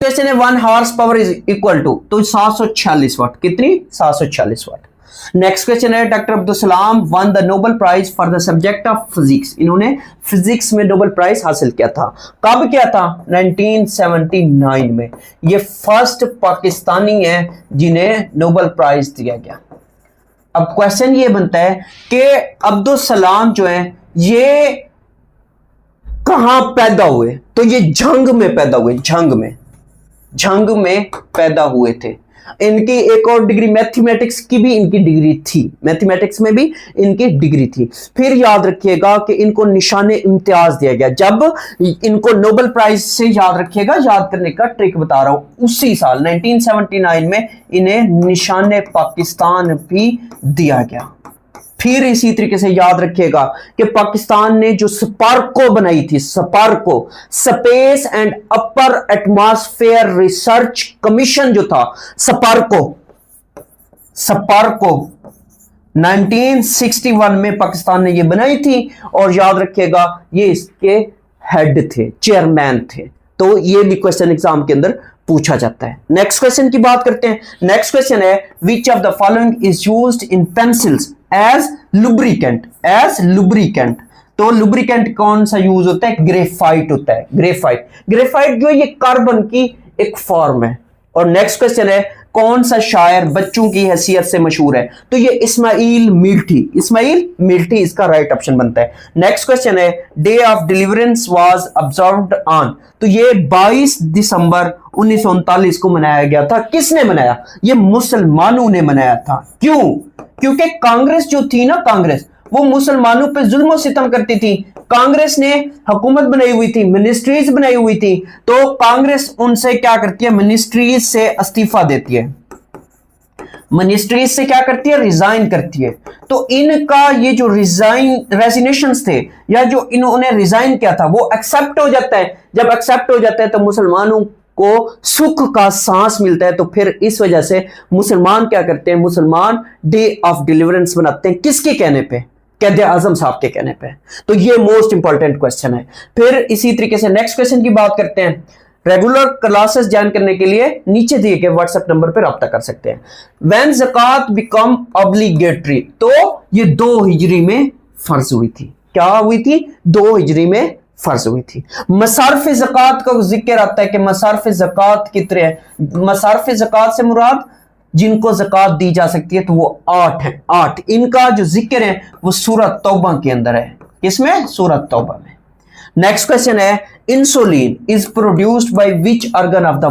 Question है 1 horse power is equal to, तो 746 watt, कितनी 746 वाट। नेक्स्ट क्वेश्चन है doctor Abdul Salam won the Nobel prize for the subject of physics, इन्होंने physics में Nobel prize हासिल किया था, कब किया था 1979 में। ये फर्स्ट पाकिस्तानी है जिन्हें नोबेल प्राइज दिया गया। अब क्वेश्चन ये बनता है कि अब्दुल सलाम जो है ये कहां पैदा हुए, तो ये झंग में पैदा हुए, झंग में पैदा हुए थे। इनकी एक और डिग्री मैथमेटिक्स की भी इनकी डिग्री थी, मैथमेटिक्स में भी इनकी डिग्री थी। फिर याद रखिएगा कि इनको निशाने इम्तियाज दिया गया, जब इनको नोबेल प्राइज से याद रखिएगा, याद करने का ट्रिक बता रहा हूं, उसी साल 1979 में इन्हें निशाने पाकिस्तान भी दिया गया। फिर इसी तरीके से याद रखिएगा कि पाकिस्तान ने जो स्पार्को बनाई थी, Sparco space and upper atmosphere research commission जो था, स्पार्को 1961 में पाकिस्तान ने ये बनाई थी। और याद रखिएगा ये इसके हेड थे, चेयरमैन थे। तो ये भी क्वेश्चन एग्जाम के अंदर पूछा जाता है। नेक्स्ट क्वेश्चन की बात करते हैं। नेक्स्ट क्वेश्चन है which of the following is used in pencils as lubricant, तो लुब्रिकेंट कौन सा यूज होता है, ग्रेफाइट होता है, ग्रेफाइट जो ये कार्बन की एक फॉर्म है। और नेक्स्ट क्वेश्चन है कौन सा शायर बच्चों की हैसियत से मशहूर है, तो ये इस्माइल मिल्टी इसका राइट ऑप्शन बनता है। नेक्स्ट क्वेश्चन है day of deliverance was observed on, तो ये 22 दिसंबर 1939 को मनाया गया था। किसने मनाया, ये मुसलमानों ने मनाया था। क्यों, क्योंकि कांग्रेस जो थी ना, कांग्रेस वो मुसलमानों पे जुल्म और सितम करती थी। कांग्रेस ने हुकूमत बनाई हुई थी, मिनिस्ट्रीज बनाई हुई थी, तो कांग्रेस उनसे क्या करती है, मिनिस्ट्रीज से इस्तीफा देती है, मिनिस्ट्रीज से क्या करती है, रिजाइन करती है। तो इनका ये जो रेजिग्नेशंस थे या जो इन्होंने रिजाइन किया था वो एक्सेप्ट हो जाता है। जब एक्सेप्ट हो जाता है तो मुसलमानों को सुख का सांस मिलता है। तो फिर इस वजह से मुसलमान क्या करते हैं, मुसलमान डे ऑफ डिलीवरेंस बनाते हैं, किसके कहने पे, कैद आजम साहब के कहने पे। तो ये मोस्ट इंपॉर्टेंट क्वेश्चन है। फिर इसी तरीके से नेक्स्ट क्वेश्चन की बात करते हैं। रेगुलर क्लासेस ज्वाइन करने के लिए नीचे दिए गए व्हाट्सएप नंबर पर रब्ता कर सकते हैं। व्हेन ज़कात बिकम ऑब्लिगेटरी, तो ये 2 हिजरी में फर्ज हुई थी। क्या हुई थी, 2 हिजरी में फर्ज हुई थी। मसारफ ज़कात का जिक्र आता है कि मसारफ ज़कात कितने हैं, मसारफ ज़कात से मुराद जिनको ज़कात दी जा सकती है तो वो 8 है, 8। इनका जो जिक्र है वो सूरत तौबा के अंदर है। किसमें, सूरत तौबा में। नेक्स्ट क्वेश्चन है insulin is produced by which organ of the